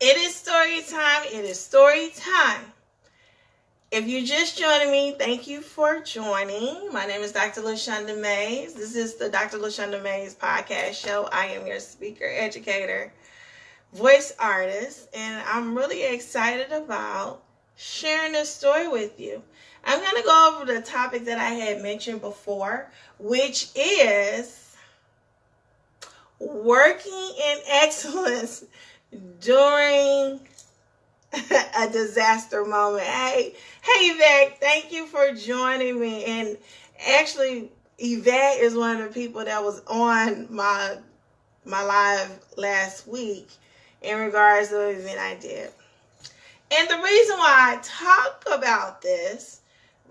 It is story time. It is story time. If you're just joining me, thank you for joining. My name is Dr. LaShonda Mays. This is the Dr. LaShonda Mays podcast show. I am your speaker, educator, voice artist, and I'm really excited about sharing this story with you. I'm going to go over the topic that I had mentioned before, which is working in excellence during a disaster moment. Hey, Yvette, thank you for joining me. And actually, Yvette is one of the people that was on my live last week in regards to the event I did. And the reason why I talk about this,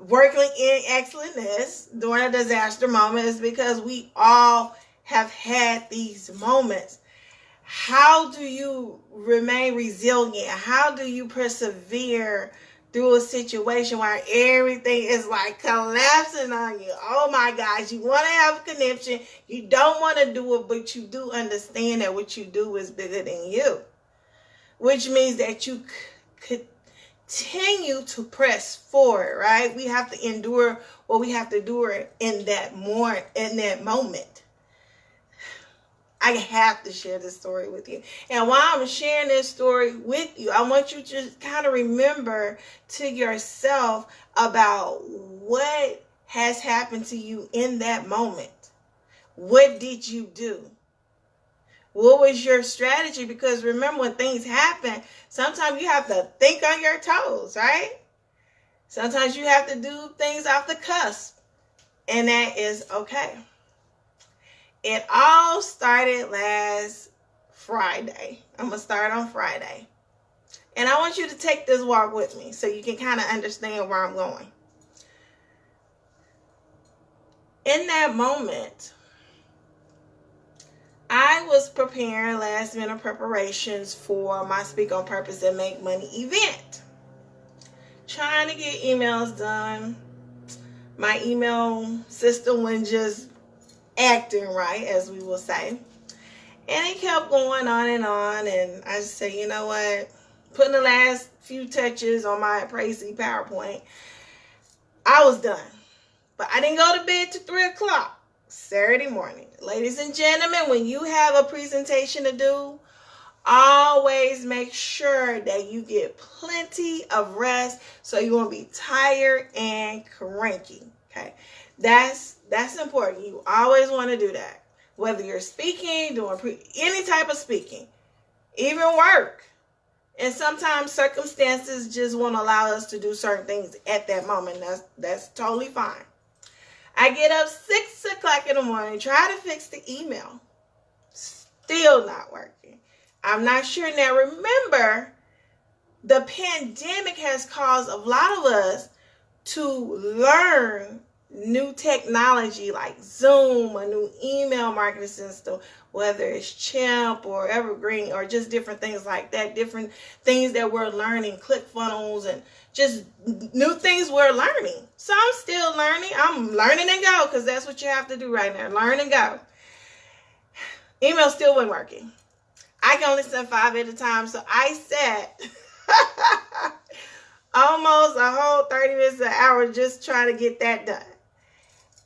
working in excellence during a disaster moment, is because we all have had these moments. How do you remain resilient? How do you persevere through a situation where everything is like collapsing on you? Oh my gosh, you want to have a connection. You don't want to do it, but you do understand that what you do is bigger than you. Which means that you continue to press forward, right? We have to endure what we have to endure in that moment. I have to share this story with you. And while I'm sharing this story with you, I want you to just kind of remember to yourself about what has happened to you in that moment. What did you do? What was your strategy? Because remember, when things happen, sometimes you have to think on your toes, right? Sometimes you have to do things off the cusp, and that is okay. It all started last Friday. I'm going to start on Friday. And I want you to take this walk with me so you can kind of understand where I'm going. In that moment, I was preparing last minute preparations for my Speak on Purpose and Make Money event. Trying to get emails done. My email system wasn't just acting right, as we will say. And it kept going on, and I just said, you know what? Putting the last few touches on my crazy PowerPoint, I was done. But I didn't go to bed till 3 o'clock Saturday morning. Ladies and gentlemen, when you have a presentation to do, always make sure that you get plenty of rest so you won't be tired and cranky. Okay, that's important. You always want to do that. Whether you're speaking, doing any type of speaking, even work. And sometimes circumstances just won't allow us to do certain things at that moment. That's totally fine. I get up 6 o'clock in the morning, try to fix the email. Still not working. I'm not sure. Now remember, the pandemic has caused a lot of us to learn new technology like Zoom, a new email marketing system, whether it's Chimp or Evergreen or just different things like that, different things that we're learning, ClickFunnels, and just new things we're learning. So I'm still learning. I'm learning and go, because that's what you have to do right now. Learn and go. Email still wasn't working. I can only send 5 at a time, so I sat almost a whole 30 minutes to an hour just trying to get that done.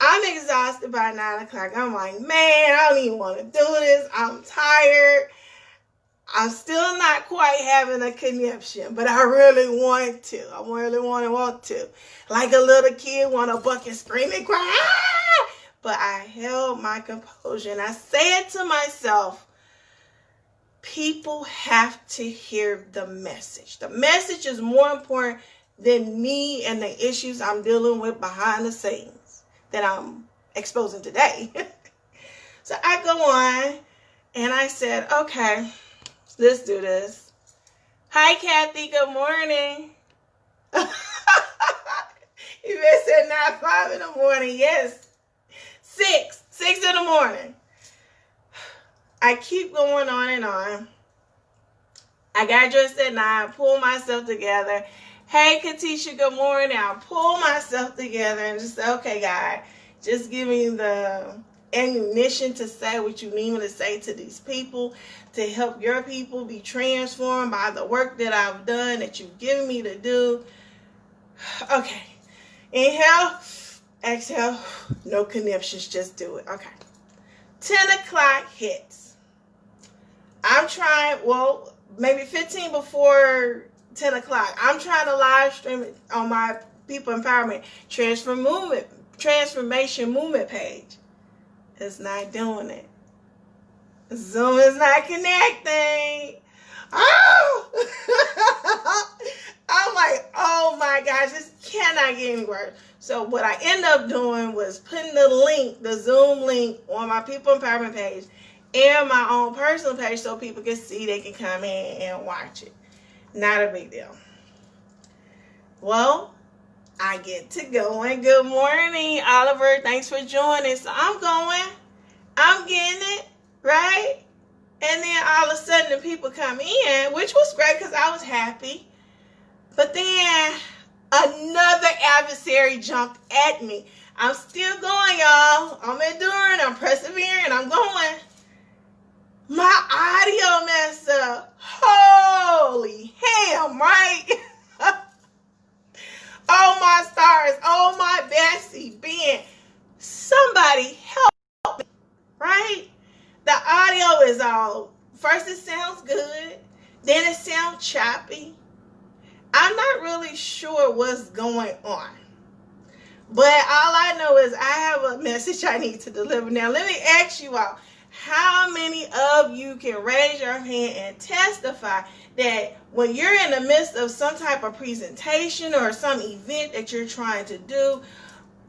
I'm exhausted by 9 o'clock. I'm like, man, I don't even want to do this. I'm tired. I'm still not quite having a connection, but I really want to. I really want to. Like a little kid want to buck and scream and cry. Ah! But I held my composure and I said to myself, people have to hear the message. The message is more important than me and the issues I'm dealing with behind the scenes that I'm exposing today. So I go on and I said, okay, let's do this. Hi, Kathy. Good morning. You said not 5 in the morning. Yes. 6 in the morning. I keep going on and on. I got dressed at 9, pulled myself together. Hey, Katisha, good morning. I'll pull myself together and just say, okay, God, just give me the ammunition to say what you need me to say to these people, to help your people be transformed by the work that I've done, that you've given me to do. Okay. Inhale, exhale, no conniptions, just do it. Okay. 10 o'clock hits. I'm trying, well, maybe 15 before 10 o'clock. I'm trying to live stream it on my People Empowerment Transformation Movement page. It's not doing it. Zoom is not connecting. Oh! I'm like, oh my gosh, this cannot get any worse. So what I ended up doing was putting the link, the Zoom link, on my People Empowerment page and my own personal page so people can see, they can come in and watch it. Not a big deal. Well, I get to going. Good morning, Oliver. Thanks for joining. So I'm going. I'm getting it, right? And then all of a sudden the people come in, which was great because I was happy. But then another adversary jumped at me. I'm still going, y'all. I'm enduring. I'm persevering. I'm going. My audio messed up. Holy ham, right? Oh, my stars. Oh, my Bessie. Ben. Somebody help me, right? The audio is all, first it sounds good, then it sounds choppy. I'm not really sure what's going on. But all I know is I have a message I need to deliver. Now, let me ask you all, how many of you can raise your hand and testify that when you're in the midst of some type of presentation or some event that you're trying to do,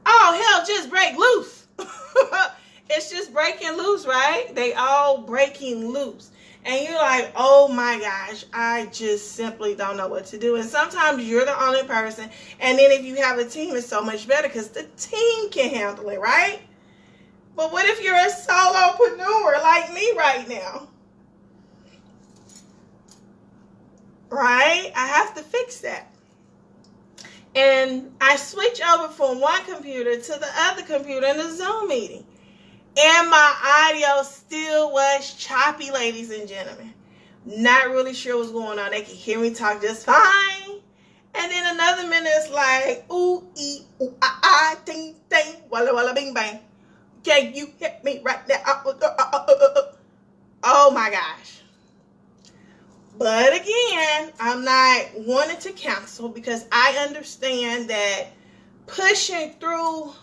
oh, hell, just break loose. It's just breaking loose, right? They all breaking loose. And you're like, oh my gosh, I just simply don't know what to do. And sometimes you're the only person. And then if you have a team, it's so much better because the team can handle it, right? But what if you're a solopreneur like me right now? Right? I have to fix that. And I switch over from one computer to the other computer in the Zoom meeting. And my audio still was choppy, ladies and gentlemen. Not really sure what's going on. They can hear me talk just fine. And then another minute it's like, ooh, ee, ooh, ah, ah, ting, ting, walla, walla, bing, bang. Can you hit me right now? Oh my gosh. But again, I'm not wanting to cancel because I understand that pushing through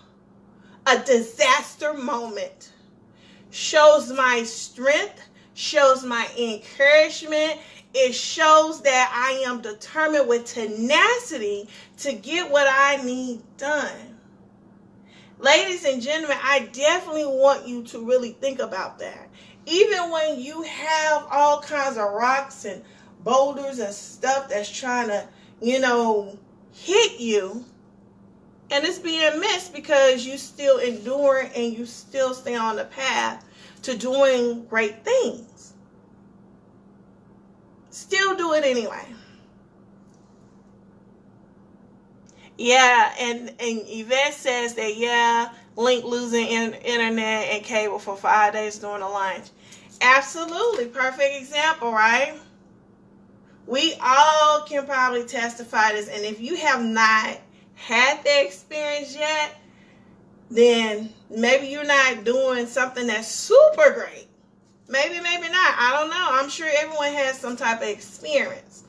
a disaster moment shows my strength, shows my encouragement. It shows that I am determined with tenacity to get what I need done. Ladies and gentlemen, I definitely want you to really think about that. Even when you have all kinds of rocks and boulders and stuff that's trying to, hit you, and it's being missed because you still endure and you still stay on the path to doing great things. Still do it anyway. Yeah, and Yvette says that, Link losing internet and cable for 5 days during the lunch. Absolutely. Perfect example, right? We all can probably testify this. And if you have not had the experience yet, then maybe you're not doing something that's super great. Maybe not. I don't know. I'm sure everyone has some type of experience.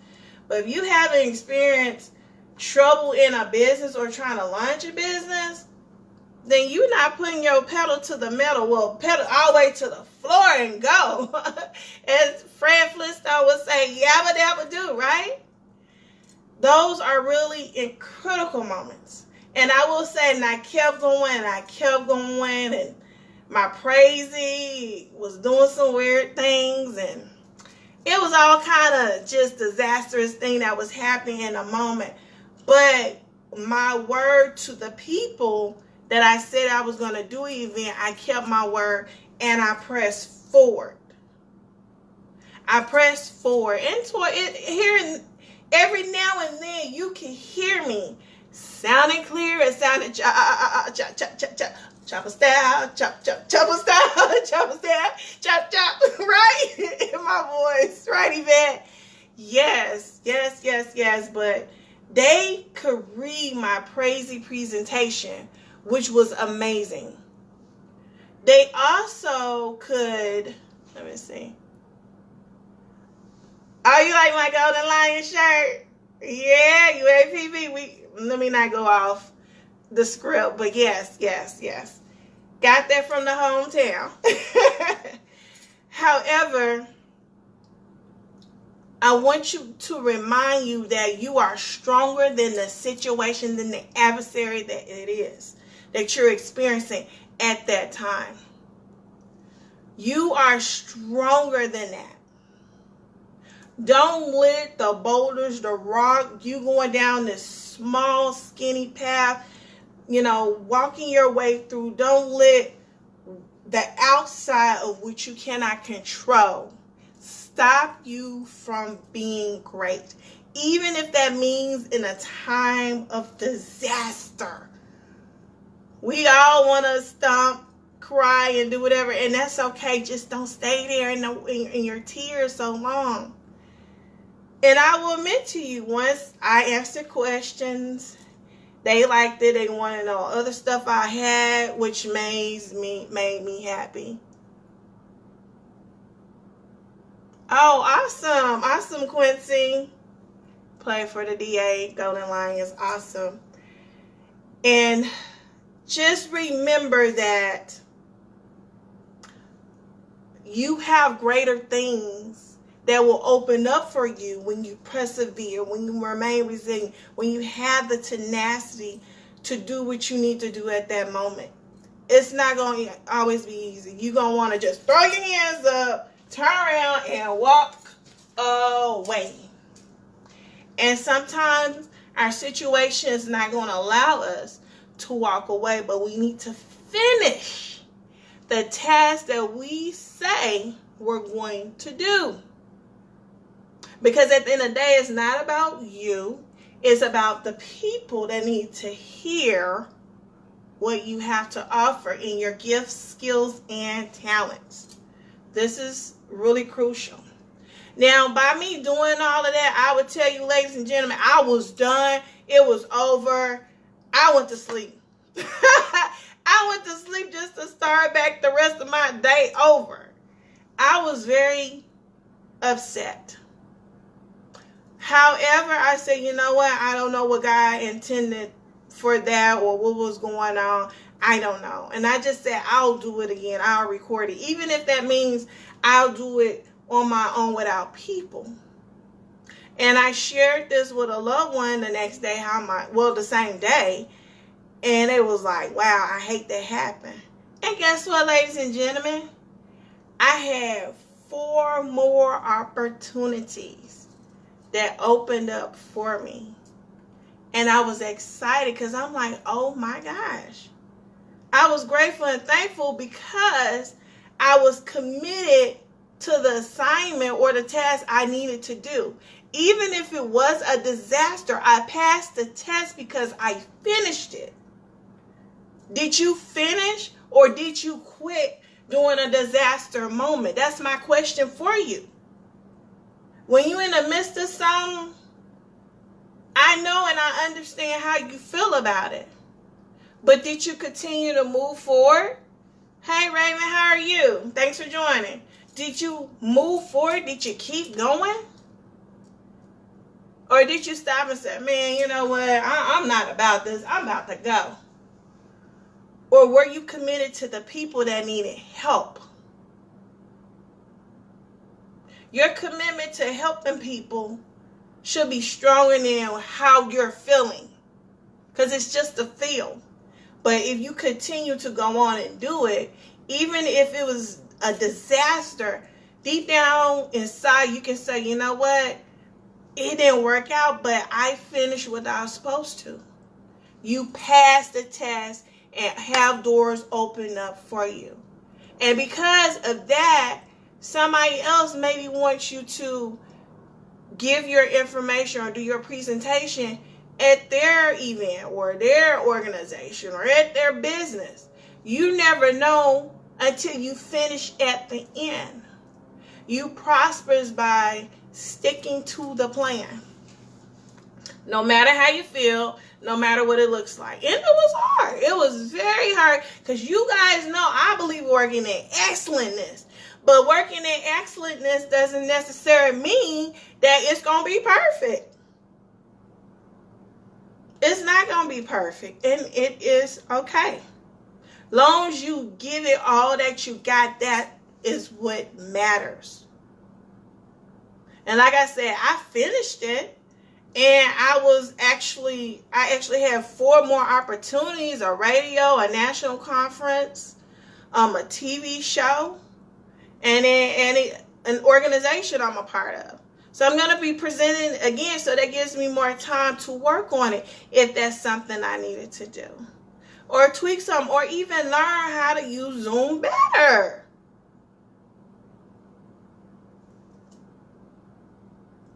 But if you haven't experienced trouble in a business or trying to launch a business, then you're not putting your pedal to the metal. Well, pedal all the way to the floor and go. As Fred Flintstone would say, yabba dabba do, right? Those are really in critical moments. And I will say, and I kept going, and my praisey was doing some weird things, and it was all kind of just disastrous thing that was happening in a moment. But my word to the people that I said I was going to do an event, I kept my word and I pressed forward. And so here, every now and then you can hear me sounding clear. It sounded chopper style, chopper style, chopper style, chop, right? In my voice, right, Yvette? Yes. But they could read my crazy presentation, which was amazing. They also could, let me see. Oh, you like my Golden Lion shirt? Yeah, UAPB. Let me not go off the script, but yes. Got that from the hometown. However, I want you to remind you that you are stronger than the situation, than the adversary that it is, that you're experiencing at that time. You are stronger than that. Don't let the boulders, the rock, you going down this small, skinny path, walking your way through. Don't let the outside of which you cannot control stop you from being great. Even if that means in a time of disaster. We all want to stomp, cry, and do whatever, and that's okay. Just don't stay there in your tears so long. And I will admit to you, once I answered questions, they liked it. They wanted to know other stuff I had, which made me happy. Oh, awesome, Quincy. Play for the DA, Golden Lions, awesome. And just remember that you have greater things that will open up for you when you persevere, when you remain resilient, when you have the tenacity to do what you need to do at that moment. It's not going to always be easy. You're going to want to just throw your hands up, turn around, and walk away. And sometimes our situation is not going to allow us to walk away, but we need to finish the task that we say we're going to do. Because at the end of the day, it's not about you. It's about the people that need to hear what you have to offer in your gifts, skills, and talents. This is really crucial. Now, by me doing all of that, I would tell you, ladies and gentlemen, I was done. It was over. I went to sleep. I went to sleep just to start back the rest of my day over. I was very upset. However, I said, you know what? I don't know what God intended for that or what was going on. I don't know. And I just said, I'll do it again. I'll record it. Even if that means I'll do it on my own without people. And I shared this with a loved one the next day, the same day. And it was like, wow, I hate that happened. And guess what, ladies and gentlemen? I had 4 more opportunities that opened up for me. And I was excited because I'm like, oh my gosh. I was grateful and thankful because I was committed to the assignment or the task I needed to do. Even if it was a disaster, I passed the test because I finished it. Did you finish or did you quit during a disaster moment? That's my question for you. When you're in the midst of something, I know and I understand how you feel about it. But did you continue to move forward? Hey, Raymond, how are you? Thanks for joining. Did you move forward? Did you keep going? Or did you stop and say, man, you know what? I'm not about this. I'm about to go. Or were you committed to the people that needed help? Your commitment to helping people should be stronger than how you're feeling. Because it's just a feel. But if you continue to go on and do it, even if it was a disaster, deep down inside you can say, you know what? It didn't work out, but I finished what I was supposed to. You passed the test and have doors open up for you. And because of that, somebody else maybe wants you to give your information or do your presentation at their event or their organization or at their business. You never know until you finish at the end. You prospers by sticking to the plan. No matter how you feel, no matter what it looks like. And it was hard. It was very hard because you guys know I believe working in excellentness. But working in excellentness doesn't necessarily mean that it's going to be perfect. It's not going to be perfect, and it is okay. Long as you give it all that you got, that is what matters. And like I said, I finished it, and I actually had 4 more opportunities: a radio, a national conference, a TV show, and an organization I'm a part of. So I'm going to be presenting again, so that gives me more time to work on it if that's something I needed to do. Or tweak some, or even learn how to use Zoom better.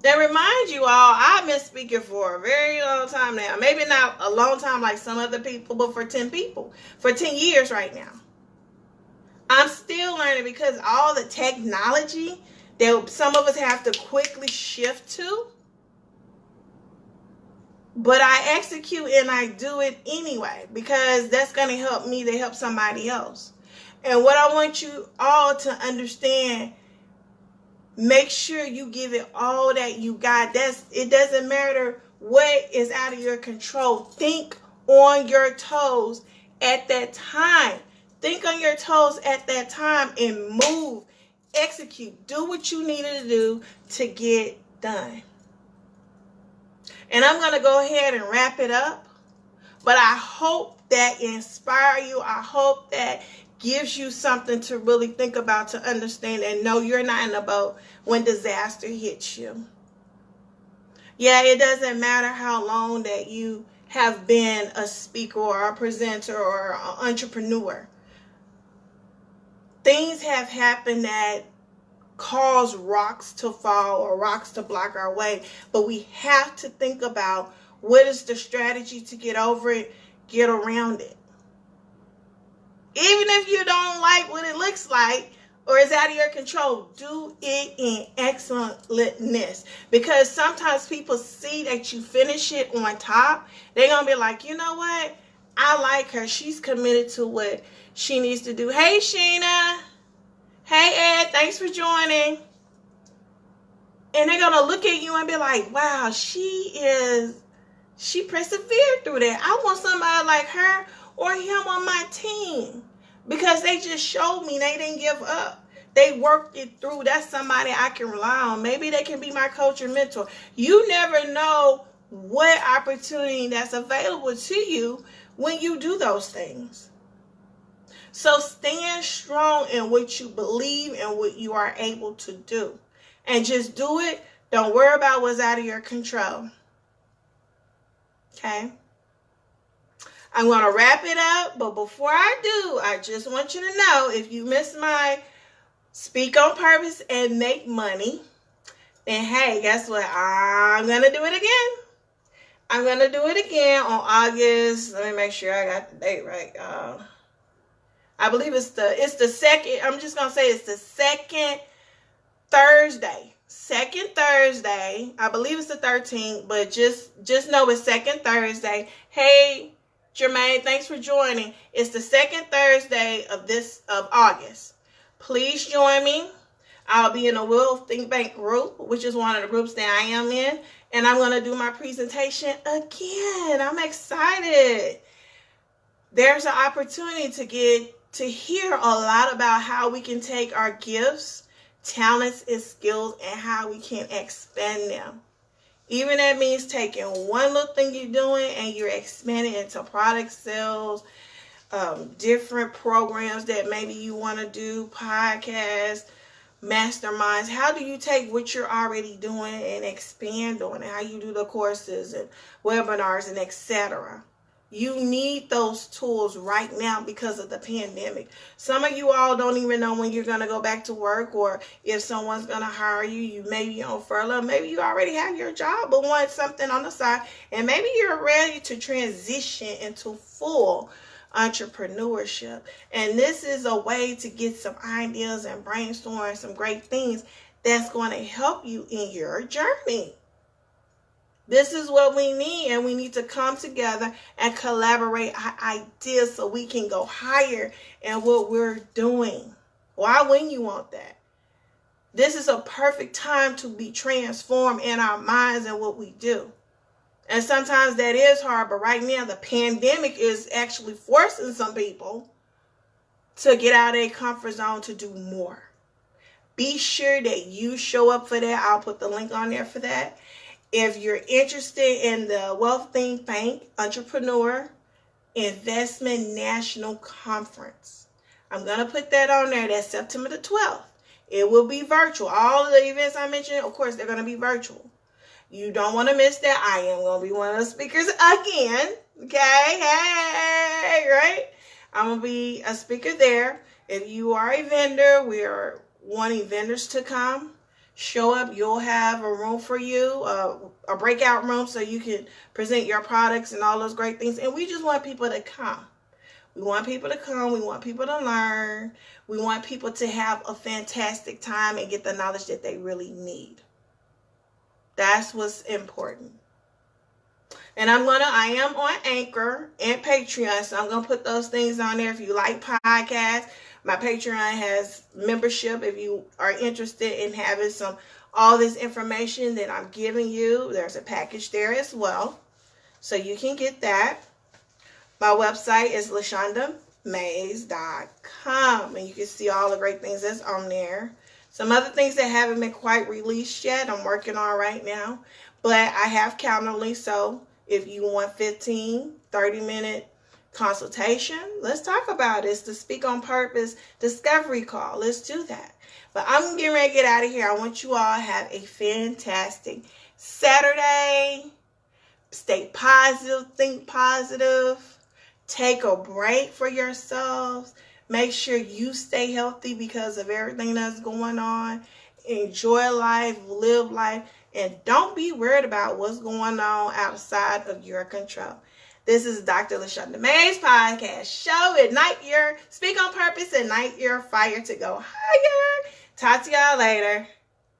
And remind you all, I've been speaking for a very long time now. Maybe not a long time like some other people, but for 10 people. For 10 years right now. I'm still learning because all the technology that some of us have to quickly shift to. But I execute and I do it anyway because that's going to help me to help somebody else. And what I want you all to understand, make sure you give it all that you got. It doesn't matter what is out of your control. Think on your toes at that time. Think on your toes at that time and move. Execute. Do what you needed to do to get done. And I'm going to go ahead and wrap it up. But I hope that inspires you. I hope that gives you something to really think about, to understand and know you're not in a boat when disaster hits you. Yeah, it doesn't matter how long that you have been a speaker or a presenter or an entrepreneur. Things have happened that cause rocks to fall or rocks to block our way. But we have to think about what is the strategy to get over it, get around it. Even if you don't like what it looks like or is out of your control, do it in excellentness. Because sometimes people see that you finish it on top. They're going to be like, you know what? I like her. She's committed to what she needs to do. Hey, Sheena. Hey, Ed. Thanks for joining. And they're going to look at you and be like, wow, she persevered through that. I want somebody like her or him on my team. Because they just showed me they didn't give up. They worked it through. That's somebody I can rely on. Maybe they can be my coach or mentor. You never know what opportunity that's available to you when you do those things. So stand strong in what you believe and what you are able to do. And just do it. Don't worry about what's out of your control. Okay? I'm going to wrap it up. But before I do, I just want you to know, if you missed my Speak on Purpose and Make Money, then hey, guess what? I'm going to do it again. I'm going to do it again on August. Let me make sure I got the date right. I believe it's the second. I'm just going to say it's the second Thursday. Second Thursday. I believe it's the 13th, but just know it's second Thursday. Hey, Jermaine, thanks for joining. It's the second Thursday of August. Please join me. I'll be in the Will Think Bank group, which is one of the groups that I am in. And I'm going to do my presentation again. I'm excited. There's an opportunity to hear a lot about how we can take our gifts, talents, and skills and how we can expand them. Even that means taking one little thing you're doing and you're expanding into product sales, different programs that maybe you want to do, podcasts, masterminds. How do you take what you're already doing and expand on it? How you do the courses and webinars and etc. You need those tools right now because of the pandemic. Some of you all don't even know when you're going to go back to work, or if someone's going to hire you. You may be on furlough. Maybe you already have your job but want something on the side. And maybe you're ready to transition into full entrepreneurship. And this is a way to get some ideas and brainstorm some great things that's going to help you in your journey. This is what we need, and we need to come together and collaborate our ideas so we can go higher in what we're doing. Why wouldn't you want that? This is a perfect time to be transformed in our minds and what we do. And sometimes that is hard, but right now the pandemic is actually forcing some people to get out of their comfort zone to do more. Be sure that you show up for that. I'll put the link on there for that. If you're interested in the Wealth Think Tank Entrepreneur Investment National Conference, I'm going to put that on there. That's September the 12th. It will be virtual. All of the events I mentioned, of course, they're going to be virtual. You don't want to miss that. I am going to be one of the speakers again. Okay? Hey, right? I'm going to be a speaker there. If you are a vendor, we are wanting vendors to come. Show up. You'll have a room for you, a breakout room, so you can present your products and all those great things. And we just want people to come. We want people to come. We want people to learn. We want people to have a fantastic time and get the knowledge that they really need. That's what's important. And I am on Anchor and Patreon, so I'm going to put those things on there if you like podcasts. My Patreon has membership if you are interested in having all this information that I'm giving you. There's a package there as well, so you can get that. My website is LaShondaMays.com, and you can see all the great things that's on there. Some other things that haven't been quite released yet, I'm working on right now. But I have Calendly, so if you want 15, 30-minute consultation, let's talk about it. It's the Speak on Purpose discovery call. Let's do that. But I'm getting ready to get out of here. I want you all to have a fantastic Saturday. Stay positive. Think positive. Take a break for yourselves. Make sure you stay healthy because of everything that's going on. Enjoy life. Live life. And don't be worried about what's going on outside of your control. This is Dr. LaShonda Mays podcast show. Ignite your Speak on Purpose. Ignite your fire to go higher. Talk to y'all later.